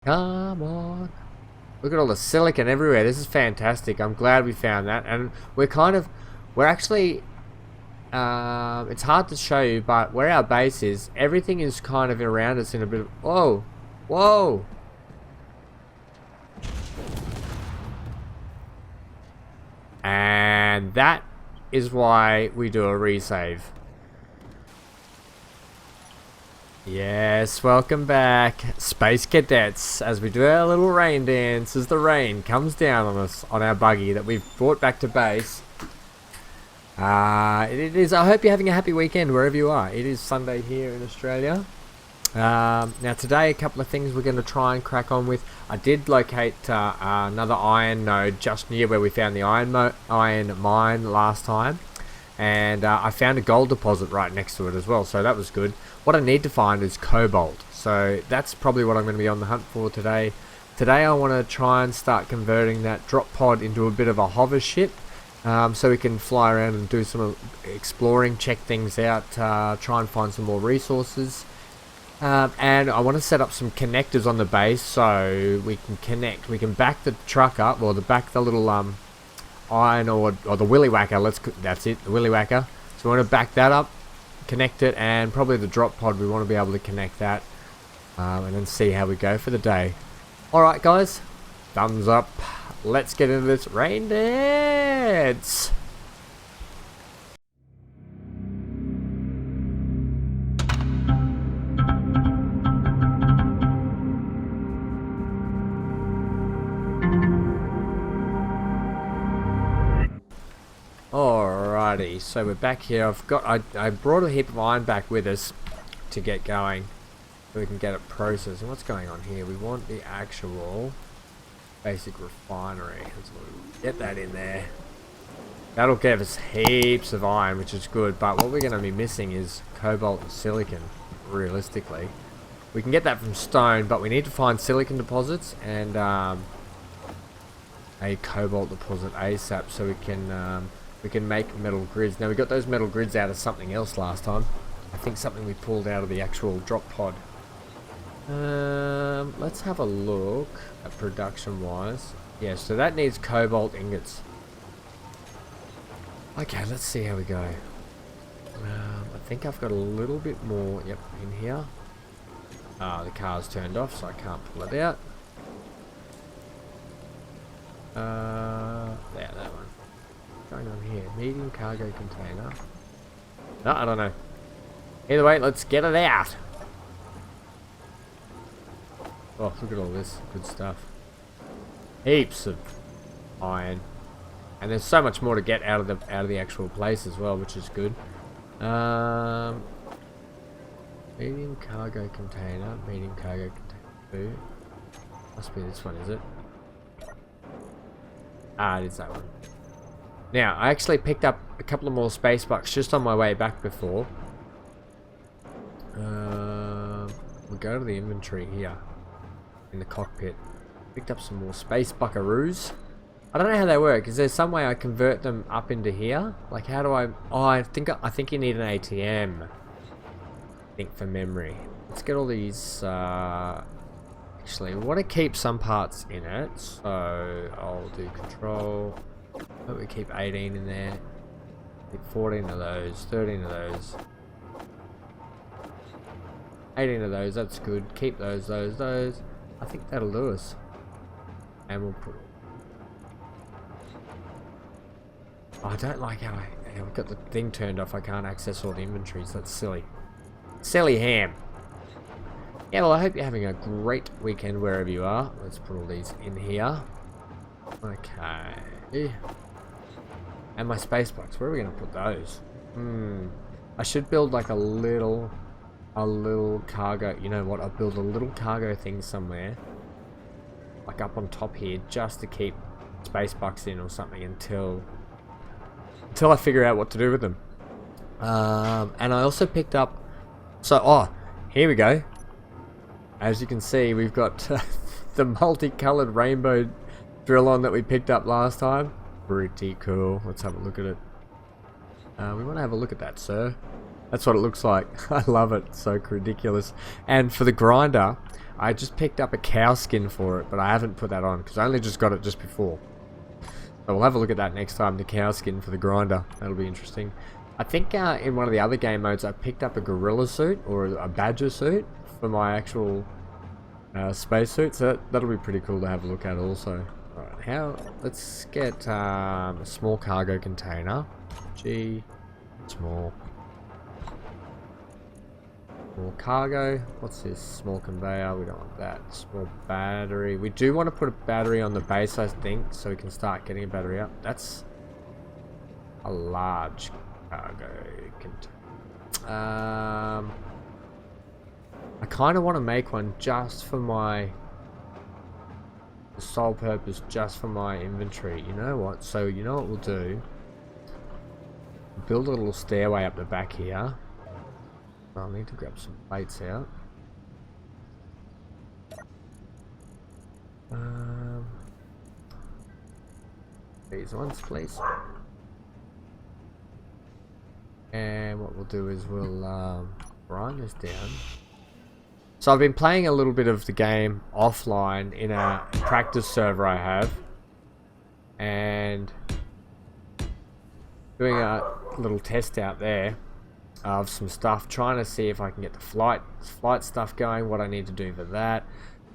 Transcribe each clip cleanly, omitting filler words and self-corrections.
Come on. Look at all the silicon everywhere. This is fantastic. I'm glad we found that. And we're actually, it's hard to show you, but where our base is, everything is kind of around us in a bit of, whoa, whoa. And that is why we do a resave. Yes, welcome back, Space Cadets, as we do our little rain dance as the rain comes down on us on our buggy that we've brought back to base. It is, I hope you're having a happy weekend wherever you are. It is Sunday here in Australia. Now today, a couple of things we're going to try and crack on with. I did locate another iron node just near where we found the iron mine last time. And I found a gold deposit right next to it as well, so that was good. What I need to find is cobalt, so that's probably what I'm going to be on the hunt for today. Today I want to try and start converting that drop pod into a bit of a hover ship, so we can fly around and do some exploring, check things out, try and find some more resources. And I want to set up some connectors on the base so we can connect. We can back the truck up, or back the little iron or the willy whacker. That's it, the willy whacker. So we want to back that up, connect it, and probably the drop pod. We want to be able to connect that, and then see how we go for the day. All right, guys, thumbs up. Let's get into this rain dance. Alrighty, so we're back here. I brought a heap of iron back with us to get going, so we can get it processed. And what's going on here? We want the actual basic refinery. Let's get that in there. That'll give us heaps of iron, which is good. But what we're going to be missing is cobalt and silicon. Realistically, we can get that from stone, but we need to find silicon deposits and a cobalt deposit ASAP, so we can make metal grids. Now we got those metal grids out of something else last time. I think something we pulled out of the actual drop pod. Let's have a look at production wise. Yeah, so that needs cobalt ingots. Okay, let's see how we go. I think I've got a little bit more, yep, in here. The car's turned off, so I can't pull it out. Yeah, that one. What's going on here? Medium cargo container. No, I don't know. Either way, let's get it out. Oh, look at all this good stuff. Heaps of iron, and there's so much more to get out of the actual place as well, which is good. Medium cargo container. Medium cargo container. Must be this one, is it? Ah, it is that one. Now, I actually picked up a couple of more space bucks just on my way back before. We'll go to the inventory here in the cockpit. Picked up some more space buckaroos. I don't know how they work. Is there some way I convert them up into here? Like, how do I? Oh, I think you need an ATM. I think for memory. Let's get all these. Actually, we want to keep some parts in it, so I'll do control. But we keep 18 in there. Keep 14 of those, 13 of those, 18 of those. That's good. Keep those. I think that'll do us. And we'll put. Oh, I don't like how I've got the thing turned off. I can't access all the inventories. That's silly. Silly ham. Yeah, well, I hope you're having a great weekend wherever you are. Let's put all these in here. Okay. And my space box. Where are we going to put those? I should build like a little cargo. You know what? I'll build a little cargo thing somewhere, like up on top here, just to keep space bucks in or something until I figure out what to do with them. And I also picked up. So, here we go. As you can see, we've got the multicolored rainbow drill on that we picked up last time. Pretty cool. Let's have a look at it. We want to have a look at that, sir. That's what it looks like. I love it. So ridiculous. And for the grinder, I just picked up a cow skin for it, but I haven't put that on because I only just got it just before. So we'll have a look at that next time, the cow skin for the grinder. That'll be interesting. I think in one of the other game modes I picked up a gorilla suit or a badger suit for my actual space suit, so that'll be pretty cool to have a look at also. Alright, let's get a small cargo container. Small cargo. What's this? Small conveyor. We don't want that. Small battery. We do want to put a battery on the base, I think, so we can start getting a battery up. That's a large cargo container. I kind of want to make one just for the sole purpose, just for my inventory. You know what? So you know what we'll do? Build a little stairway up the back here. I'll need to grab some plates out. These ones, please. And what we'll do is we'll grind this down. So I've been playing a little bit of the game offline in a practice server I have, and doing a little test out there of some stuff, trying to see if I can get the flight stuff going, what I need to do for that,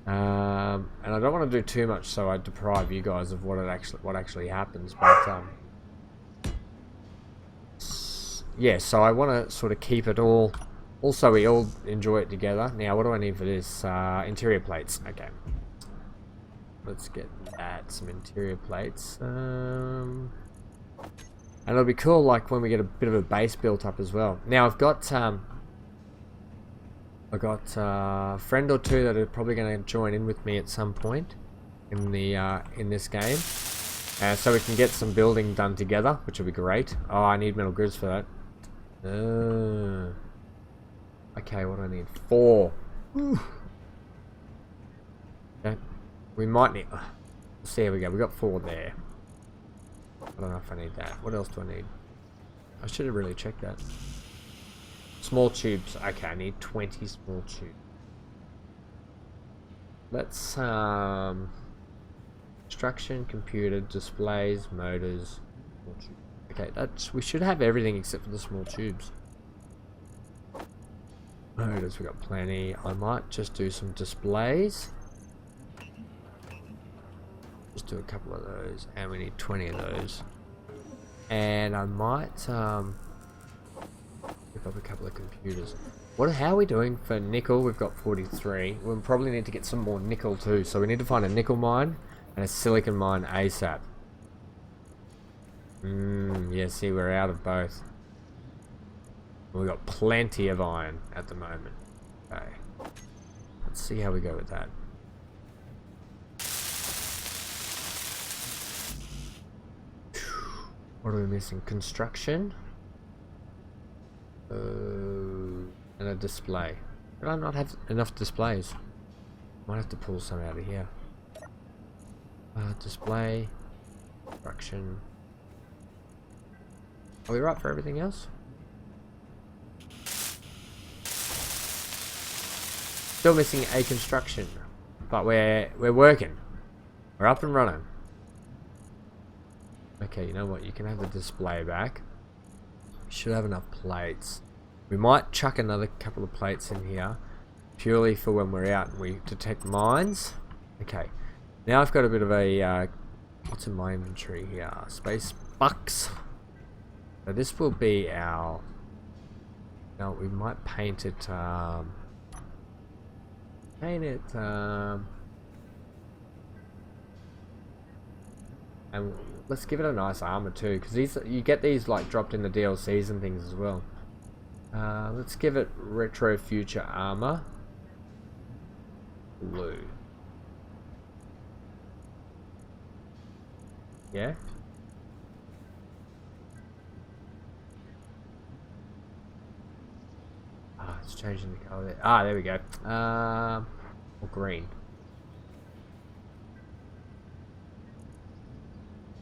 and I don't want to do too much so I deprive you guys of what actually happens, but yeah, so I want to sort of keep it all, also we all enjoy it together. Now what do I need for this? Interior plates. Okay, let's get that, some interior plates. And it'll be cool, like, when we get a bit of a base built up as well. Now, I've got a friend or two that are probably going to join in with me at some point in this game, so we can get some building done together, which will be great. Oh, I need metal grids for that. Okay, what do I need? 4. Okay, we might need. Let's see, here we go. We got 4 there. I don't know if I need that. What else do I need? I should have really checked that. Small tubes. Okay, I need 20 small tubes. Let's construction, computer, displays, motors. Okay, we should have everything except for the small tubes. Motors, we got plenty. I might just do some displays. Just do a couple of those, and we need 20 of those. And I might pick up a couple of computers. How are we doing for nickel? We've got 43. We'll probably need to get some more nickel too, so we need to find a nickel mine and a silicon mine ASAP. Yeah, see, we're out of both. We've got plenty of iron at the moment. Okay, let's see how we go with that. What are we missing? Construction. And a display. Did I not have enough displays? Might have to pull some out of here. Display. Construction. Are we right for everything else? Still missing a construction. But we're working. We're up and running. Okay, you know what? You can have the display back. We should have enough plates. We might chuck another couple of plates in here, purely for when we're out and we detect mines. Okay, now I've got a bit of a what's in my inventory here? Space bucks. So this will be our. Now we might paint it. And let's give it a nice armor too, because you get these like dropped in the DLCs and things as well. Let's give it retro future armor. Blue. Yeah. It's changing the color there. There we go. Or green.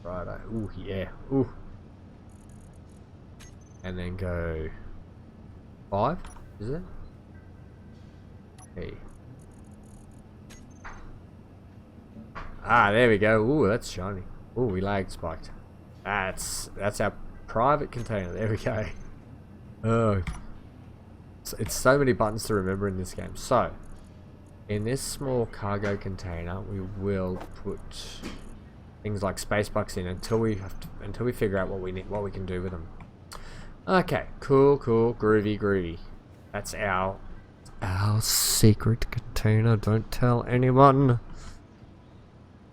Right. Ooh, yeah. Ooh. And then go 5, is it? Okay. Ah, there we go. Ooh, that's shiny. Ooh, we lag spiked. That's our private container. There we go. Oh, it's so many buttons to remember in this game. So, in this small cargo container, we will put things like space bucks in until we figure out what we can do with them. Okay, cool, groovy. That's our secret container. Don't tell anyone.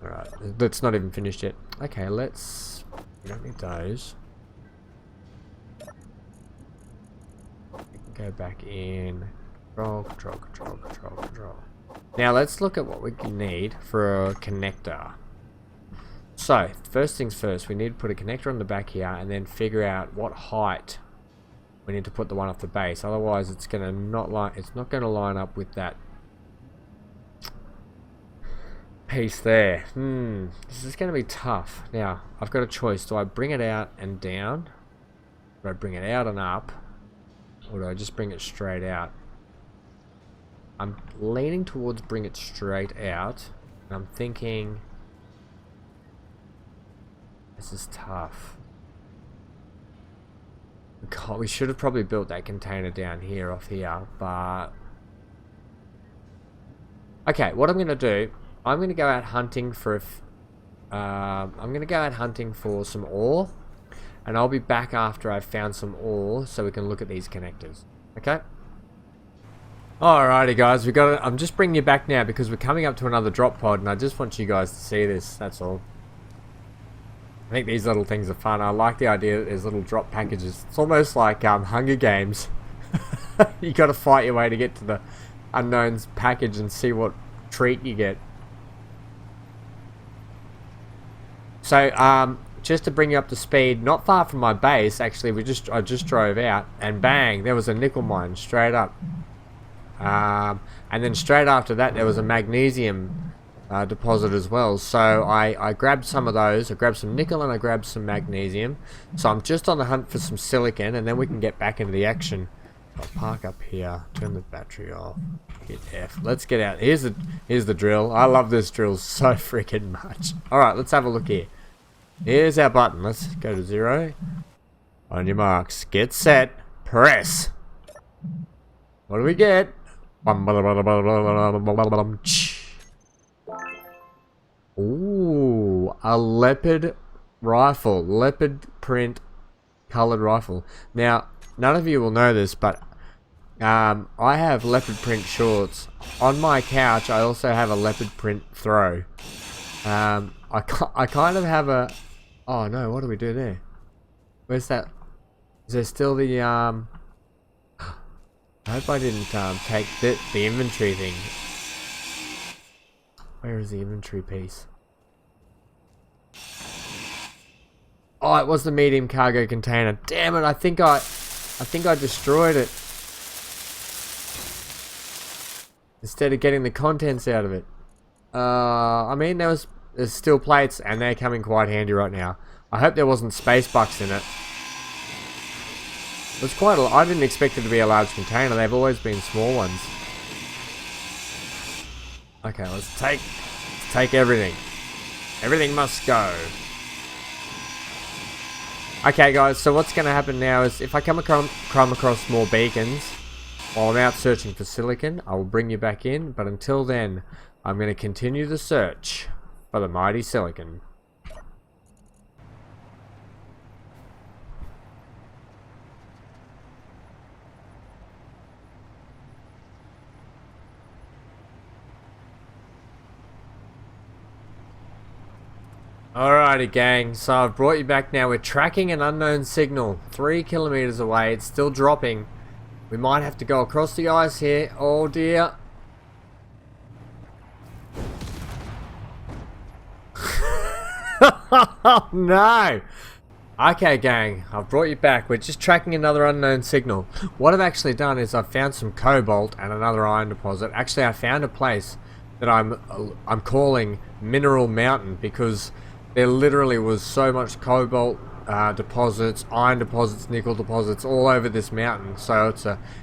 All right, that's not even finished yet. Okay, we don't need those. Go back in. Control. Now let's look at what we need for a connector. So, first things first, we need to put a connector on the back here and then figure out what height we need to put the one off the base. Otherwise it's not gonna line up with that piece there. This is gonna be tough. Now, I've got a choice. Do I bring it out and down? Do I bring it out and up? Or do I just bring it straight out? I'm leaning towards bring it straight out. And I'm thinking, this is tough. God, we should have probably built that container down here off here, but okay, what I'm gonna do, I'm gonna go out hunting for some ore, and I'll be back after I've found some ore so we can look at these connectors. Okay? Alrighty guys, I'm just bringing you back now because we're coming up to another drop pod and I just want you guys to see this, that's all. I think these little things are fun. I like the idea that there's little drop packages. It's almost like Hunger Games. You gotta fight your way to get to the unknown's package and see what treat you get. So, just to bring you up to speed, not far from my base, actually, I just drove out, and bang, there was a nickel mine straight up. And then straight after that, there was a magnesium deposit as well. So I grabbed some of those. I grabbed some nickel and I grabbed some magnesium. So I'm just on the hunt for some silicon, and then we can get back into the action. I'll park up here, turn the battery off, hit F. Let's get out. Here's the drill. I love this drill so freaking much. Alright, let's have a look here. Here's our button. Let's go to 0. On your marks. Get set. Press. What do we get? Ooh, a leopard rifle. Leopard print colored rifle. Now, none of you will know this, but I have leopard print shorts. On my couch, I also have a leopard print throw. I kind of have a... Oh no, what do we do there? Where's that? Is there still the... I hope I didn't take the inventory thing. Where is the inventory piece? Oh, it was the medium cargo container. Damn it! I think I destroyed it instead of getting the contents out of it. I mean, there's still plates, and they're coming quite handy right now. I hope there wasn't space bucks in it. It was quite a... I didn't expect it to be a large container. They've always been small ones. Okay, let's take everything. Everything must go. Okay, guys. So what's going to happen now is if I come across more beacons while I'm out searching for silicon, I will bring you back in. But until then, I'm going to continue the search for the mighty silicon. Alrighty gang, so I've brought you back now. We're tracking an unknown signal 3 kilometers away. It's still dropping. We might have to go across the ice here. Oh dear. Oh no. Okay gang, I've brought you back. We're just tracking another unknown signal. What I've actually done is I've found some cobalt and another iron deposit. Actually, I found a place that I'm calling Mineral Mountain because there literally was so much cobalt deposits, iron deposits, nickel deposits all over this mountain. So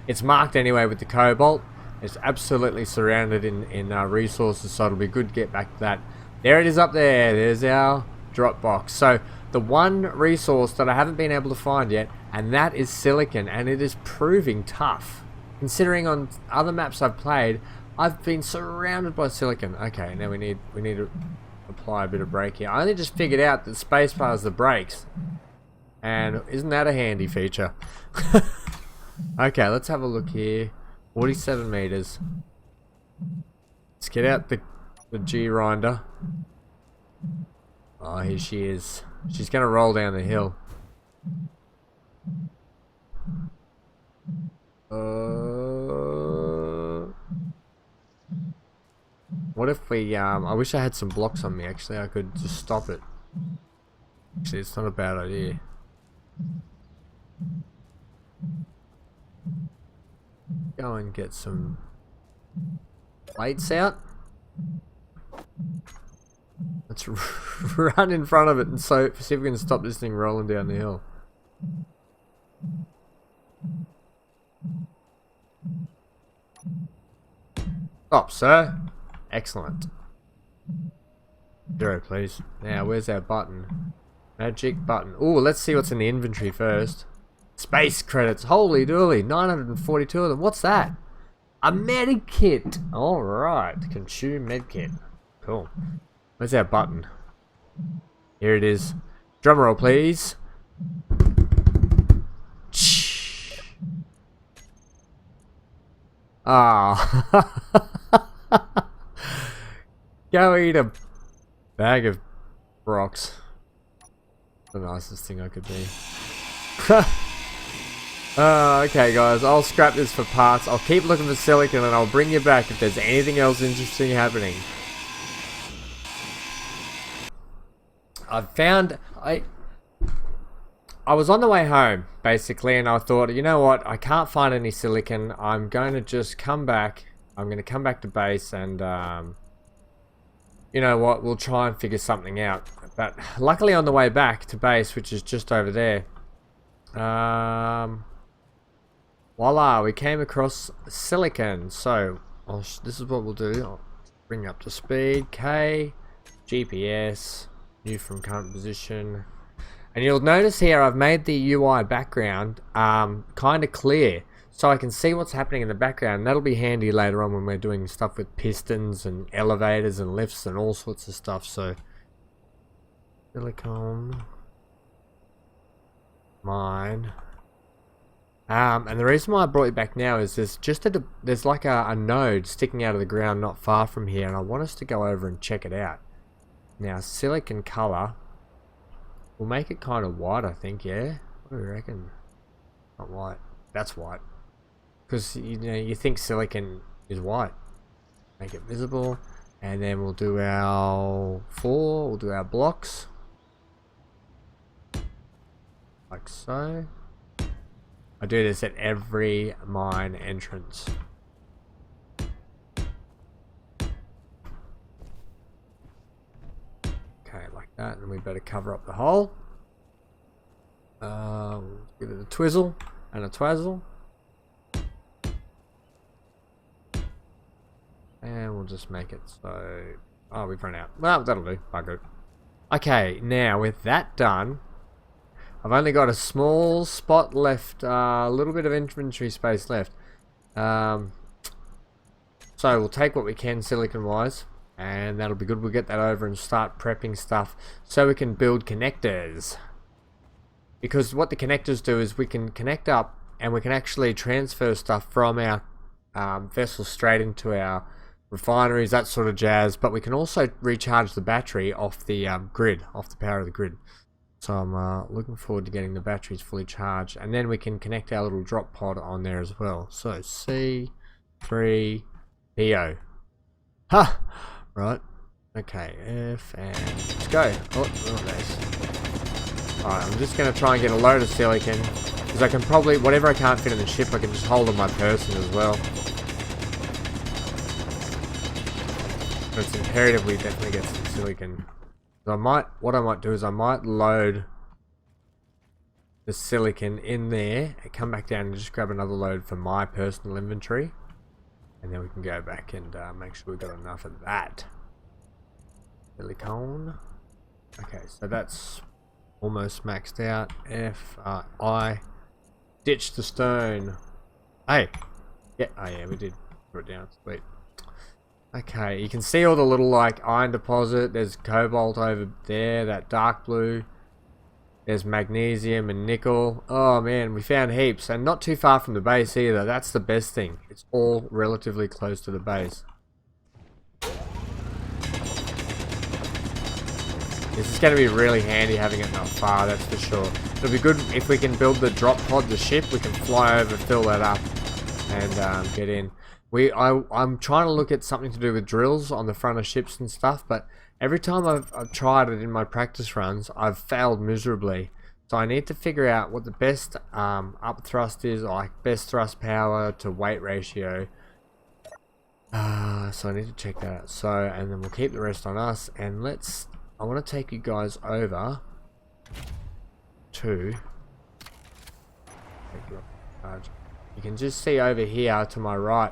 it's marked anyway with the cobalt. It's absolutely surrounded in resources, so it'll be good to get back to that. There it is up there. There's our drop box. So the one resource that I haven't been able to find yet, and that is silicon, and it is proving tough. Considering on other maps I've played, I've been surrounded by silicon. Okay, now we need to apply a bit of brake here. I only just figured out that spacebar is the brakes. And isn't that a handy feature? Okay, let's have a look here. 47 meters. Let's get out the G-Rinder. Oh, here she is. She's going to roll down the hill. What if we, I wish I had some blocks on me, actually. I could just stop it. Actually, it's not a bad idea. Go and get some plates out. Let's run in front of it and see if we can stop this thing rolling down the hill. Stop, sir. Excellent. 0, please. Now, where's our button? Magic button. Ooh, let's see what's in the inventory first. Space credits. Holy dooly. 942 of them. What's that? A medikit. Alright. Consume medkit. Cool. Where's our button? Here it is. Drumroll, please. Ah. Go eat a bag of rocks. The nicest thing I could be. Okay guys, I'll scrap this for parts. I'll keep looking for silicon and I'll bring you back if there's anything else interesting happening. I was on the way home basically, and I thought, you know what, I can't find any silicon. I'm going to just come back. I'm going to come back to base and you know what, we'll try and figure something out. But luckily on the way back to base, which is just over there, voila, we came across silicon. So this is what we'll do. I'll bring up to speed. K, GPS, new from current position. And you'll notice here I've made the UI background kind of clear, so I can see what's happening in the background. That'll be handy later on when we're doing stuff with pistons and elevators and lifts and all sorts of stuff. So silicon mine. And the reason why I brought you back now is there's like a node sticking out of the ground not far from here, and I want us to go over and check it out. Now silicon color, we'll make it kind of white, I think. Yeah, what do you reckon? Not white. That's white. Because you think silicon is white. Make it visible, and then we'll do our we'll do our blocks like so. I do this at every mine entrance. Okay, like that, and we better cover up the hole. Give it a twizzle and a twazzle. And we'll just make it so... Oh, we've run out. Well, that'll do. Bugger. Okay, now with that done, I've only got a small spot left, a little bit of inventory space left. So we'll take what we can silicon-wise, and that'll be good. We'll get that over and start prepping stuff so we can build connectors. Because what the connectors do is we can connect up, and we can actually transfer stuff from our vessels straight into our refineries, that sort of jazz. But we can also recharge the battery off the grid, off the power of the grid. So I'm looking forward to getting the batteries fully charged, and then we can connect our little drop pod on there as well. So C3 PO. Ha! Right. Okay, F and let's go. Oh, nice. Alright, I'm just going to try and get a load of silicon, because I can probably, whatever I can't fit in the ship, I can just hold on my person as well. But it's imperative we definitely get some silicon. So what I might do is I might load the silicon in there and come back down and just grab another load for my personal inventory, and then we can go back and make sure we've got enough of that. Silicone. Okay, so that's almost maxed out. I ditch the stone. Hey, yeah, oh yeah, we did put it down. Sweet. Okay, you can see all the little like iron deposit. There's cobalt over there, that dark blue. There's magnesium and nickel. Oh man, we found heaps, and not too far from the base either. That's the best thing. It's all relatively close to the base. This is going to be really handy having it not far, that's for sure. It'll be good if we can build the drop pod, the ship. We can fly over, fill that up, and get in. I'm trying to look at something to do with drills on the front of ships and stuff, but every time I've tried it in my practice runs, I've failed miserably. So I need to figure out what the best up thrust is, or like best thrust power to weight ratio. So I need to check that out. So, and then we'll keep the rest on us, and I want to take you guys over to... You can just see over here to my right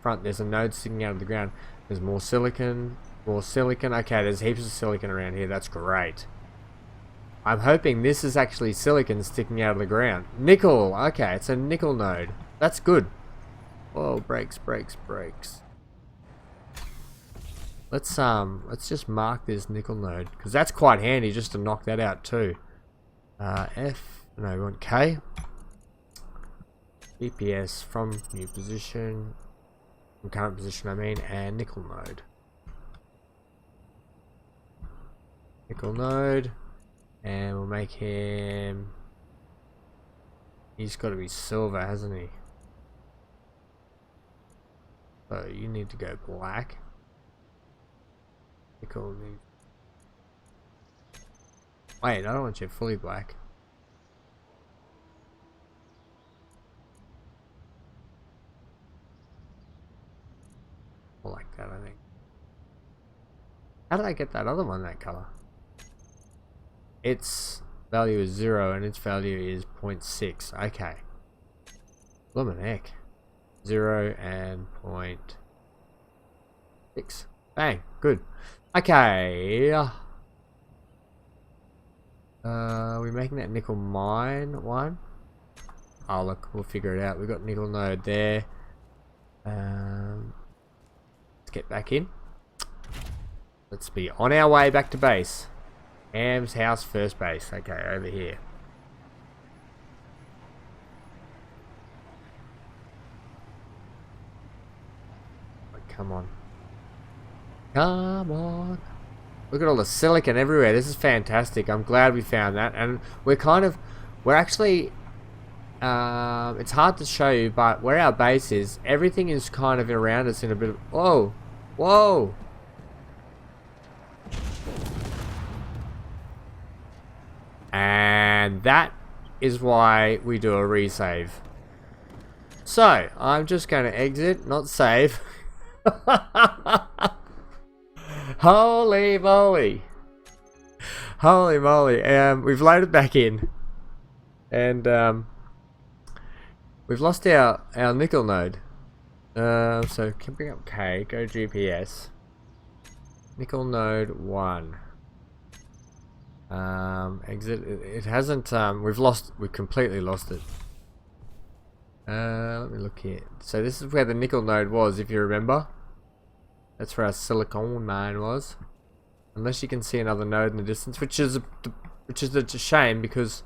front, there's a node sticking out of the ground. There's more silicon, more silicon. Okay, there's heaps of silicon around here. That's great. I'm hoping this is actually silicon sticking out of the ground. Nickel. Okay, it's a nickel node. That's good. Whoa, brakes. Let's just mark this nickel node, because that's quite handy just to knock that out too. No, we want K. EPS from new position, from current position I mean, and nickel node. Nickel node, and we'll make him, he's got to be silver, hasn't he? So you need to go black. Nickel needs... Wait, I don't want you fully black. Like that, I think. How did I get that other one that color? Its value is 0 and its value is 0.6. Okay. Bloomin' heck. 0 and 0.6. Bang. Good. Okay. Are we making that nickel mine one? Oh look, we'll figure it out. We've got nickel node there. Let's get back in. Let's be on our way back to base. Ham's house, first base. Okay, over here. Oh, come on. Come on. Look at all the silicon everywhere. This is fantastic. I'm glad we found that. And we're actually, it's hard to show you, but where our base is, everything is kind of around us in a bit of, whoa. Whoa. And that is why we do a resave. So, I'm just going to exit, not save. Holy moly. Holy moly. We've loaded back in. And we've lost our nickel node. So can bring up K, go GPS. Nickel node 1. Exit. It hasn't we've completely lost it. Let me look here. So this is where the nickel node was, if you remember. That's where our silicon mine was. Unless you can see another node in the distance, which is a shame, because it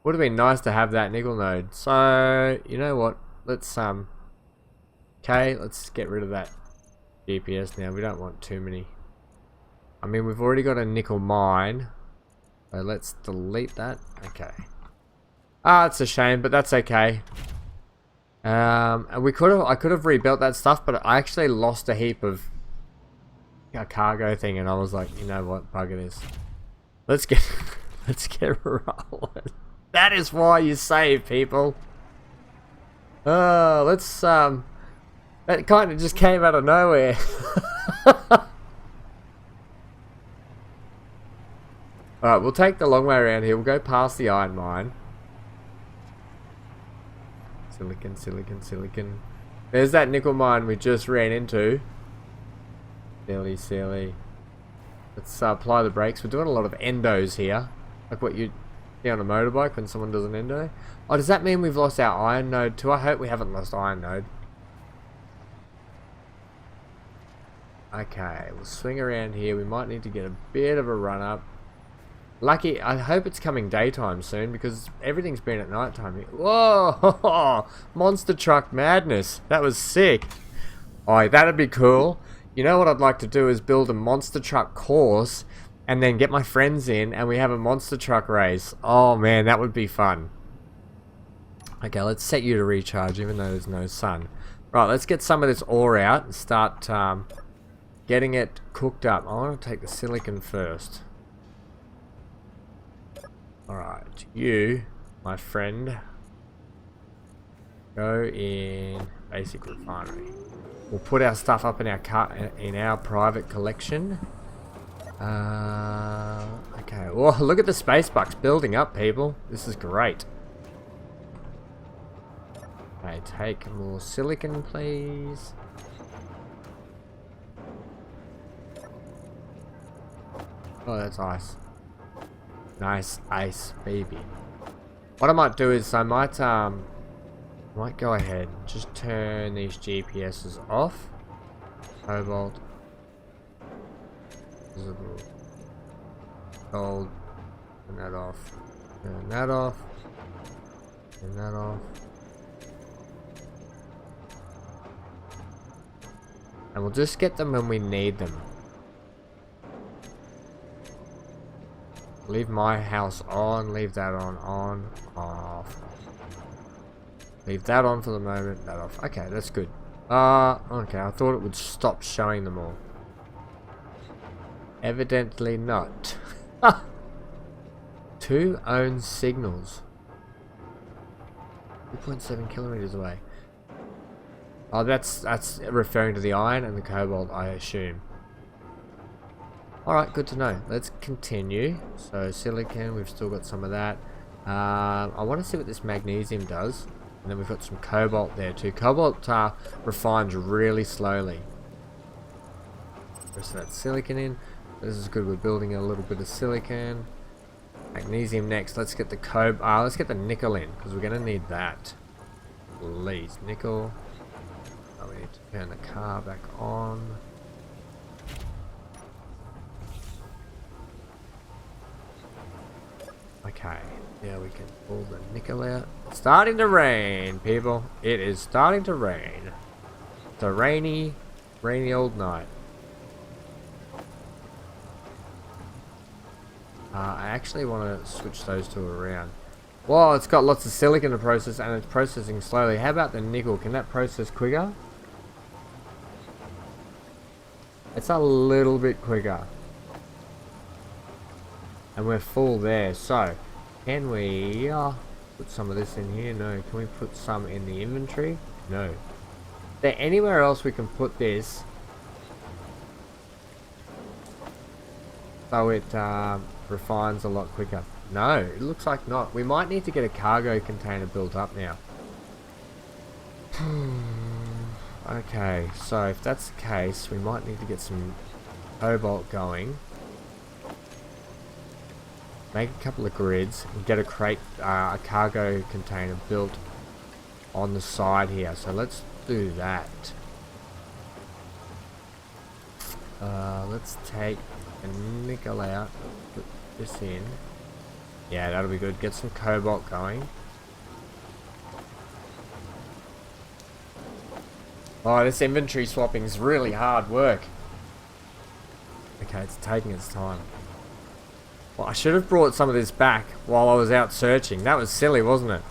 would have been nice to have that nickel node. So you know what? Let's okay, let's get rid of that GPS now. We don't want too many. I mean, we've already got a nickel mine. So let's delete that. Okay. It's a shame, but that's okay. And I could have rebuilt that stuff, but I actually lost a heap of a cargo thing, and I was like, you know what, bugger this. Let's get rolling. That is why you save, people. That kind of just came out of nowhere. Alright, we'll take the long way around here. We'll go past the iron mine. Silicon. There's that nickel mine we just ran into. Silly. Let's apply the brakes. We're doing a lot of endos here. Like what you see on a motorbike when someone does an endo. Oh, does that mean we've lost our iron node too? I hope we haven't lost iron node. Okay, we'll swing around here. We might need to get a bit of a run up. Lucky, I hope it's coming daytime soon because everything's been at nighttime here. Whoa! Monster truck madness. That was sick. Oh, that'd be cool. You know what I'd like to do is build a monster truck course and then get my friends in and we have a monster truck race. Oh man, that would be fun. Okay, let's set you to recharge even though there's no sun. Right, let's get some of this ore out and start getting it cooked up. I want to take the silicon first. Alright, you, my friend, go in basic refinery. We'll put our stuff up in our private collection. Okay. Oh, look at the space bucks building up, people. This is great. Okay, take more silicon, please. Oh, that's ice. Nice ice, baby. What I might do is I might go ahead and just turn these GPSs off. Cobalt. Visible. Gold. Turn that off. Turn that off. Turn that off. And we'll just get them when we need them. Leave my house on, leave that on, off. Leave that on for the moment, that off. Okay, that's good. Okay, I thought it would stop showing them all. Evidently not. 2 own signals. 2.7 kilometers away. Oh, that's referring to the iron and the cobalt, I assume. Alright, good to know. Let's continue. So, silicon, we've still got some of that. I want to see what this magnesium does. And then we've got some cobalt there too. Cobalt refines really slowly. Rest of that silicon in. This is good. We're building a little bit of silicon. Magnesium next. Let's get the let's get the nickel in because we're going to need that. Please, nickel. Oh, we need to turn the car back on. Okay, now we can pull the nickel out. It's starting to rain, people. It is starting to rain. It's a rainy old night. I actually want to switch those two around. Well, it's got lots of silicon to process and it's processing slowly. How about the nickel? Can that process quicker? It's a little bit quicker. And we're full there, so can we put some of this in here? No. Can we put some in the inventory? No. Is there anywhere else we can put this so it refines a lot quicker? No, it looks like not. We might need to get a cargo container built up now. Okay, so if that's the case, we might need to get some cobalt going. Make a couple of grids and get a cargo container built on the side here. So let's do that. Let's take a nickel out, put this in. Yeah, that'll be good. Get some cobalt going. Oh, this inventory swapping is really hard work. Okay, it's taking its time. Well, I should have brought some of this back while I was out searching. That was silly, wasn't it?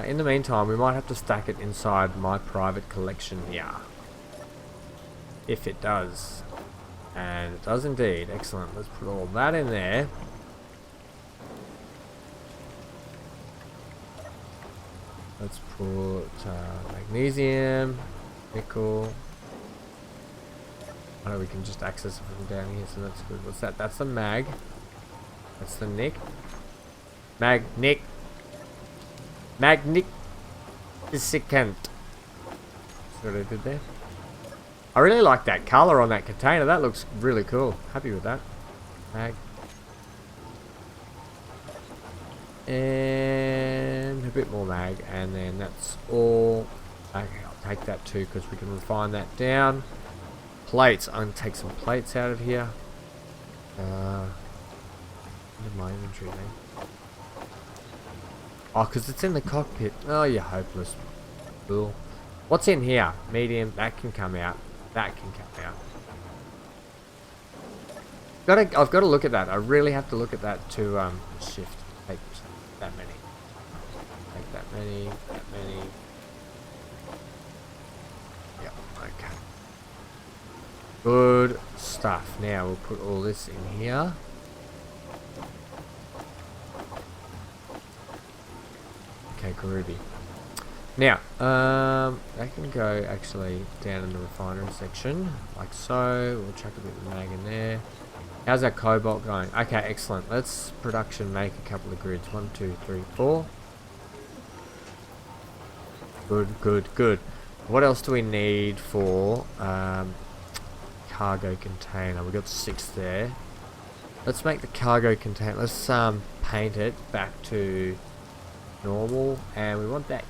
In the meantime, we might have to stack it inside my private collection here. If it does. And it does indeed. Excellent. Let's put all that in there. Let's put magnesium, nickel. I know we can just access it from down here, so that's good. What's that? That's the mag. That's the nick. Magnificent. See what I did there? I really like that color on that container. That looks really cool. Happy with that. Mag. And a bit more mag, and then that's all. Okay, I'll take that too because we can refine that down. Plates. I'm gonna take some plates out of here. Into my inventory then. Oh, because it's in the cockpit. Oh, you're hopeless. Cool. What's in here? Medium. That can come out. That can come out. I've got to look at that. I really have to look at that to shift. Take that many. Take that many. That many. Yep. Okay. Good stuff. Now we'll put all this in here. Okay, groovy. Now, that can go actually down in the refinery section, like so. We'll chuck a bit of mag in there. How's that cobalt going? Okay, excellent. Let's production make a couple of grids. 1, 2, 3, 4. Good, good, good. What else do we need for cargo container? We got 6 there. Let's make the cargo container. Let's paint it back to normal, and we want that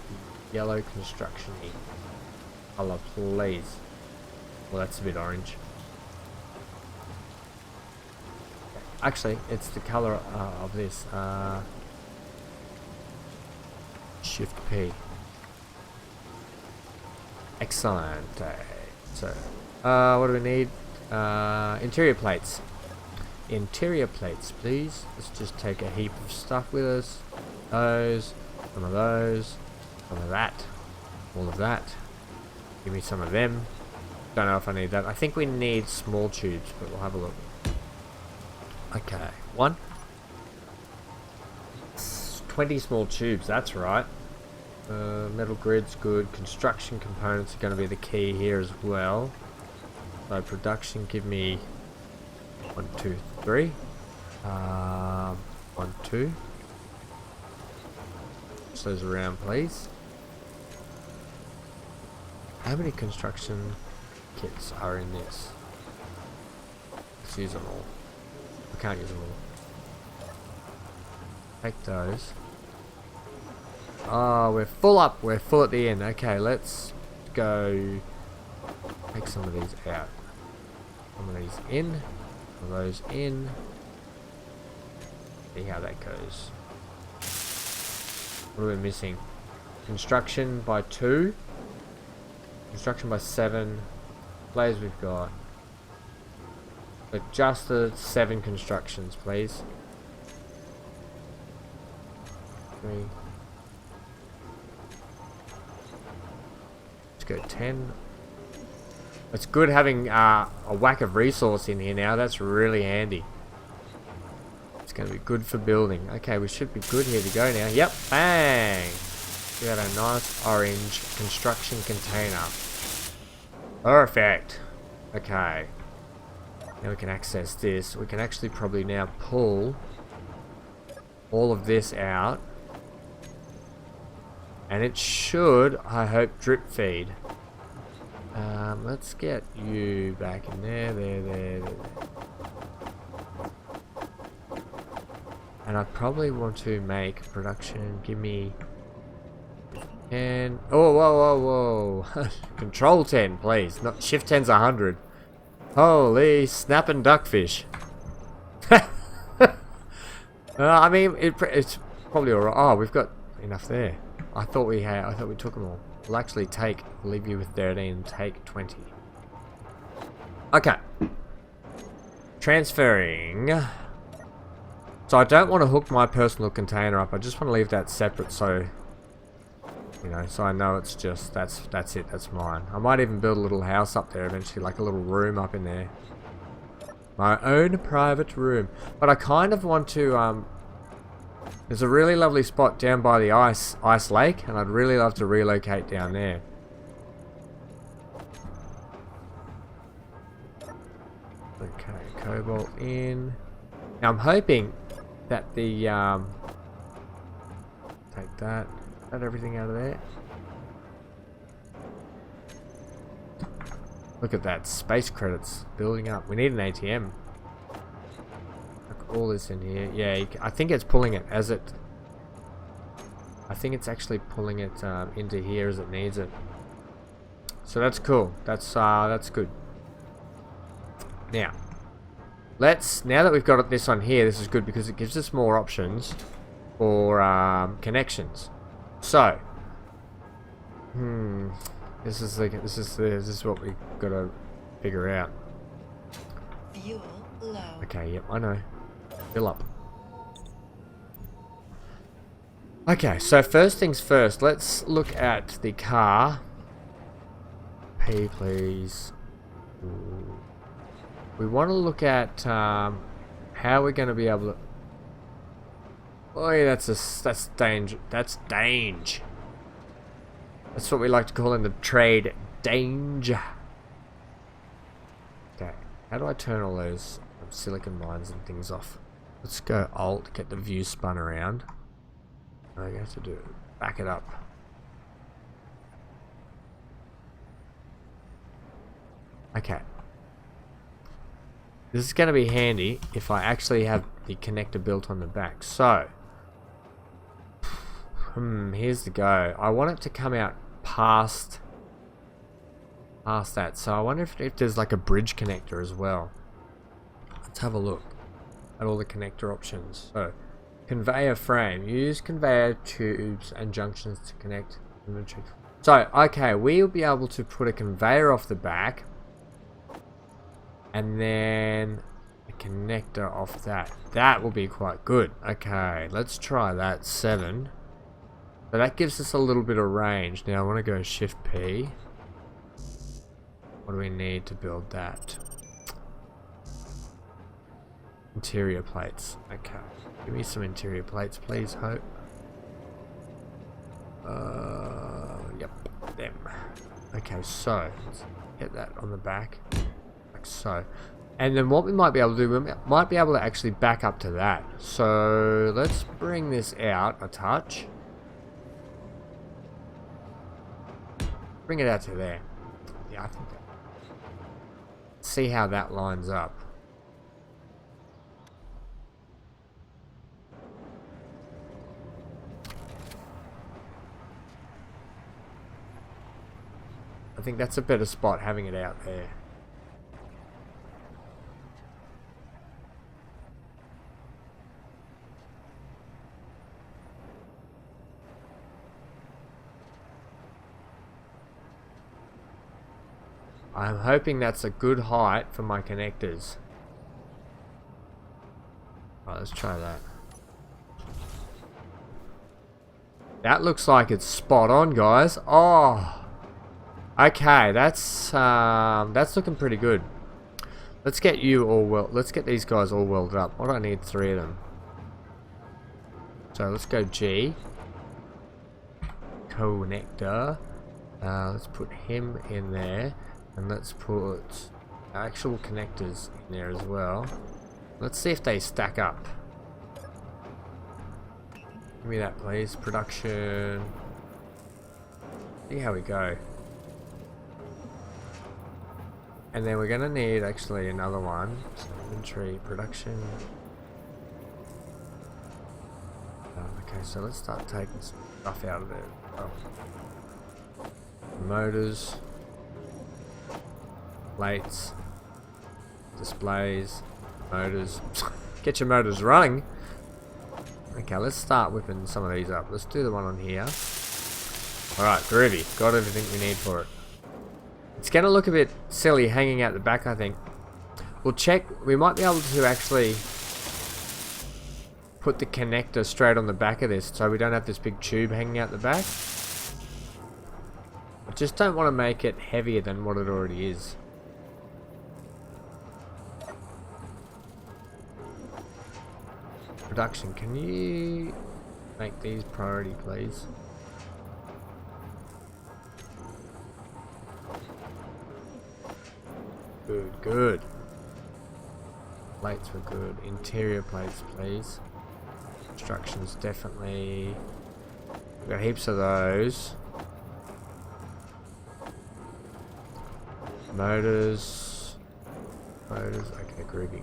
yellow construction-y color, please. Well, that's a bit orange. Actually, it's the color of this. Shift P. Excellent. So, what do we need? Interior plates. Interior plates, please. Let's just take a heap of stuff with us. Those, some of those, some of that, all of that. Give me some of them. Don't know if I need that. I think we need small tubes, but we'll have a look. Okay, 1. 20 small tubes, that's right. Metal grids, good. Construction components are going to be the key here as well. So production, give me 1, 2, 3. 1, 2. Those around, please. How many construction kits are in this? Let's use them all. I can't use them all. Take those. Oh, we're full up. We're full at the end. Okay, let's go take some of these out. Some of these in. Some of those in. See how that goes. What are we missing? Construction by 2. Construction by 7. Players we've got. But just the 7 constructions, please. 3. Let's go 10. It's good having a whack of resource in here now. That's really handy. It's going to be good for building. Okay, we should be good here to go now. Yep, bang! We got a nice orange construction container. Perfect. Okay. Now we can access this. We can actually probably now pull all of this out. And it should, I hope, drip feed. Let's get you back in there, there. And I probably want to make production, give me 10. Oh, whoa. Control 10, please. Not shift 10's 100. Holy snapping duckfish. I mean, it's probably alright. Oh, we've got enough there. I thought we took them all. We'll actually leave you with 13 and take 20. Okay. Transferring. So I don't want to hook my personal container up. I just want to leave that separate so, you know, so I know it's just, that's it, that's mine. I might even build a little house up there eventually, like a little room up in there. My own private room. But I kind of want to, there's a really lovely spot down by the ice lake, and I'd really love to relocate down there. Okay, cobalt in. Now I'm hoping that the take that everything out of there. Look at that. Space credits building up. We need an ATM. Look, all this in here. Yeah, I think it's pulling it as it... I think it's actually pulling it into here as it needs it. So that's cool. That's good. Now, now that we've got this on here, this is good because it gives us more options for connections. So, this is what we gotta figure out. Fuel low. Okay, yep, I know. Fill up. Okay, so first things first, let's look at the car. P, please. We want to look at how we're going to be able to... Oh yeah, that's danger. That's dange. That's what we like to call in the trade, danger. Okay, how do I turn all those silicon lines and things off? Let's go Alt, get the view spun around. I have to do it. Back it up. Okay. This is going to be handy if I actually have the connector built on the back. So, here's the go. I want it to come out past that. So I wonder if there's like a bridge connector as well. Let's have a look at all the connector options. So, conveyor frame. Use conveyor tubes and junctions to connect inventory. So, okay, we'll be able to put a conveyor off the back and then a connector off that. That will be quite good. Okay, let's try that. 7. So that gives us a little bit of range. Now I want to go Shift P. What do we need to build that? Interior plates. Okay. Give me some interior plates, please, Hope. Yep, them. Okay, so let's get that on the back, like so. And then what we might be able to do, we might be able to actually back up to that. So let's bring this out a touch. Bring it out to there. Yeah, I think that. See how that lines up. I think that's a better spot, having it out there. I'm hoping that's a good height for my connectors. Alright, let's try that. That looks like it's spot on, guys. Oh! Okay, that's looking pretty good. Let's get you all let's get these guys all welded up. What do I need? 3 of them. So let's go G. Connector. Let's put him in there. And let's put actual connectors in there as well. Let's see if they stack up. Give me that, please. Production. See how we go. And then we're gonna need actually another one. So inventory, production. Okay, so let's start taking some stuff out of there. Oh. Motors, plates, displays, motors. Get your motors running. Okay, let's start whipping some of these up. Let's do the one on here. Alright, groovy. Got everything we need for it. It's going to look a bit silly hanging out the back, I think. We'll check. We might be able to actually put the connector straight on the back of this so we don't have this big tube hanging out the back. I just don't want to make it heavier than what it already is. Production, can you make these priority, please? Good, good. Plates were good. Interior plates, please. Instructions, definitely. We've got heaps of those. Motors. Okay, groovy.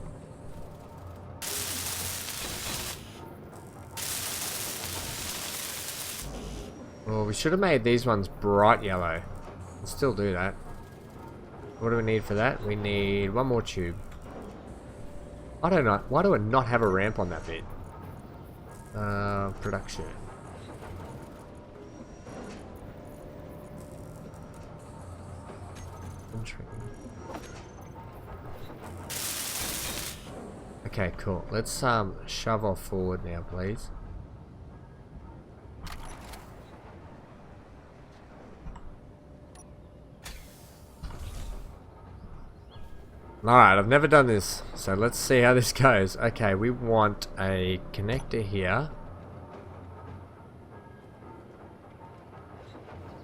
Well, we should have made these ones bright yellow. We'll still do that. What do we need for that? We need one more tube. I don't know. Why do I not have a ramp on that bit? Production. Okay, cool. Let's shove off forward now, please. Alright, I've never done this, so let's see how this goes. Okay, we want a connector here.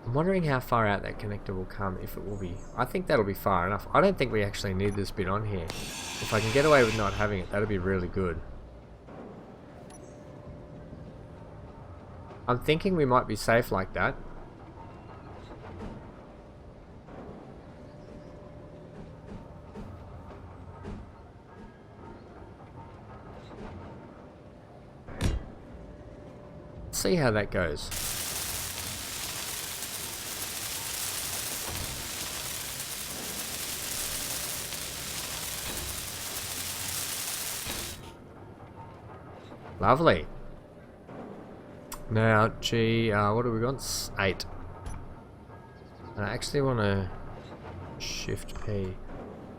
I'm wondering how far out that connector will come, if it will be. I think that'll be far enough. I don't think we actually need this bit on here. If I can get away with not having it, that'll be really good. I'm thinking we might be safe like that. See how that goes. Lovely. Now, what do we got? 8. I actually want to shift P,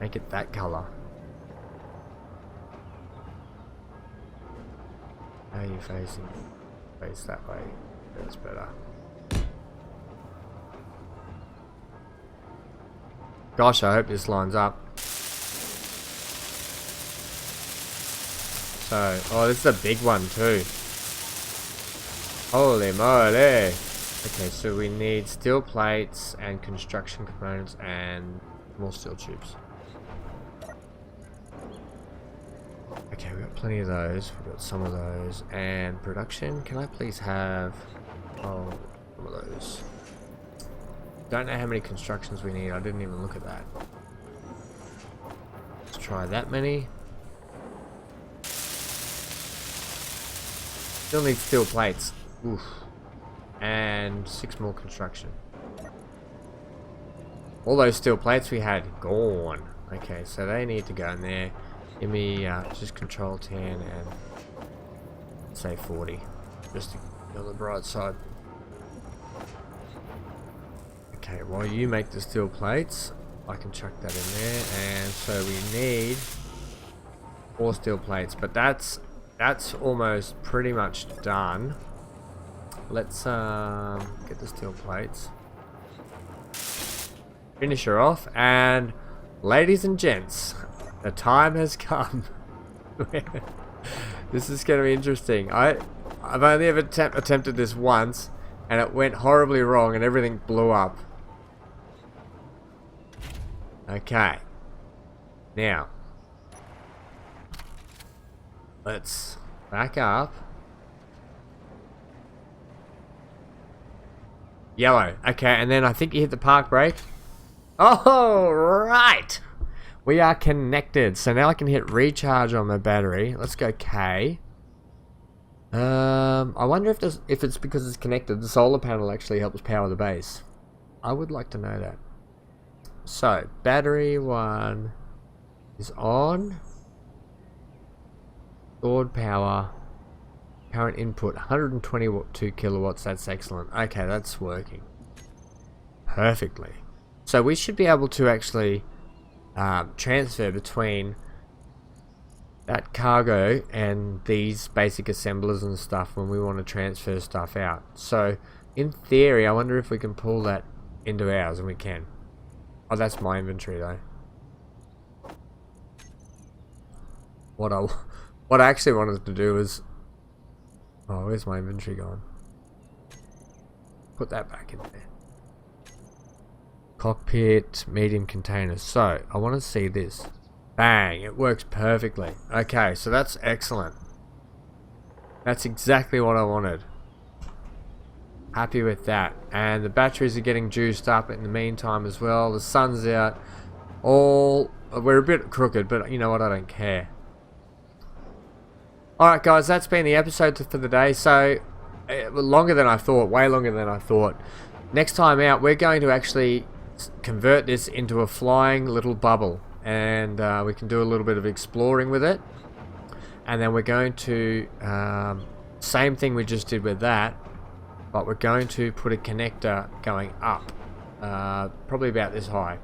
make it that color. How are you facing? Face that way. That's better. Gosh, I hope this lines up. So, oh, this is a big one too. Holy moly! Okay, so we need steel plates and construction components and more steel tubes. Okay, we've got plenty of those. We've got some of those. And production, can I please have some of those? Don't know how many constructions we need. I didn't even look at that. Let's try that many. Still need steel plates. Oof. And 6 more construction. All those steel plates we had, gone. Okay, so they need to go in there. Give me just control 10 and say 40. Just to be on the bright side. Okay, while you make the steel plates, I can chuck that in there. And so we need 4 steel plates, but that's almost pretty much done. Let's get the steel plates. Finish her off, and ladies and gents, the time has come. This is going to be interesting. I've only ever attempted this once, and it went horribly wrong, and everything blew up. Okay. Now, let's back up. Yellow. Okay, and then I think you hit the park brake. Oh, right. We are connected. So now I can hit recharge on my battery. Let's go K. I wonder if it's because it's connected. The solar panel actually helps power the base. I would like to know that. So, battery 1 is on. Stored power. Current input 122 kilowatts. That's excellent. Okay, that's working perfectly. So we should be able to actually transfer between that cargo and these basic assemblers and stuff when we want to transfer stuff out. So in theory, I wonder if we can pull that into ours, and we can. Oh, that's my inventory though. What I actually wanted to do is, oh, where's my inventory gone? Put that back in there. Cockpit, medium containers. So, I want to see this. Bang, it works perfectly. Okay, so that's excellent. That's exactly what I wanted. Happy with that. And the batteries are getting juiced up in the meantime as well. The sun's out. all... We're a bit crooked, but you know what? I don't care. Alright guys, that's been the episode for the day. So, longer than I thought. Way longer than I thought. Next time out, we're going to actually convert this into a flying little bubble. And we can do a little bit of exploring with it. And then we're going to... same thing we just did with that. But we're going to put a connector going up. Probably about this high.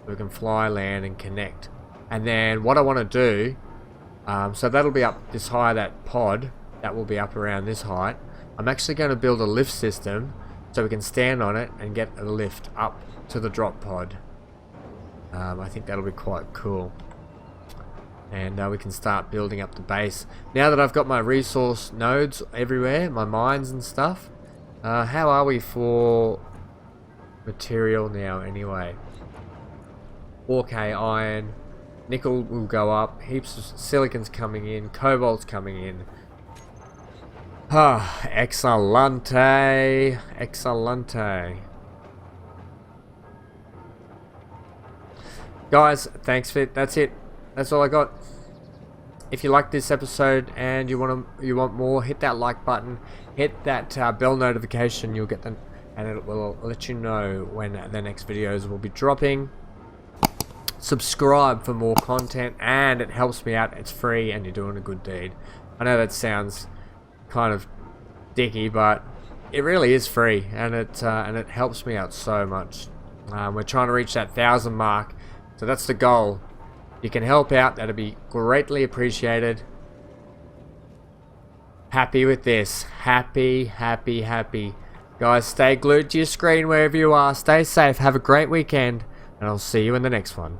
We can fly, land, and connect. And then what I want to do... so that'll be up this high, that pod. That will be up around this height. I'm actually going to build a lift system so we can stand on it and get a lift up to the drop pod. I think that'll be quite cool. And we can start building up the base. Now that I've got my resource nodes everywhere, my mines and stuff. How are we for material now anyway? 4K iron. Nickel will go up. Heaps of silicon's coming in. Cobalt's coming in. Ah, excelente. Excelente. Guys, thanks for it. That's it. That's all I got. If you like this episode and you want more, hit that like button. Hit that bell notification. You'll get them, and it will let you know when the next videos will be dropping. Subscribe for more content, and it helps me out. It's free and you're doing a good deed. I know that sounds kind of dicky, but it really is free, and it helps me out so much. We're trying to reach that 1,000 mark, so that's the goal. You can help out, that'd be greatly appreciated. Happy with this. Happy, happy, happy. Guys, stay glued to your screen wherever you are. Stay safe, have a great weekend, and I'll see you in the next one.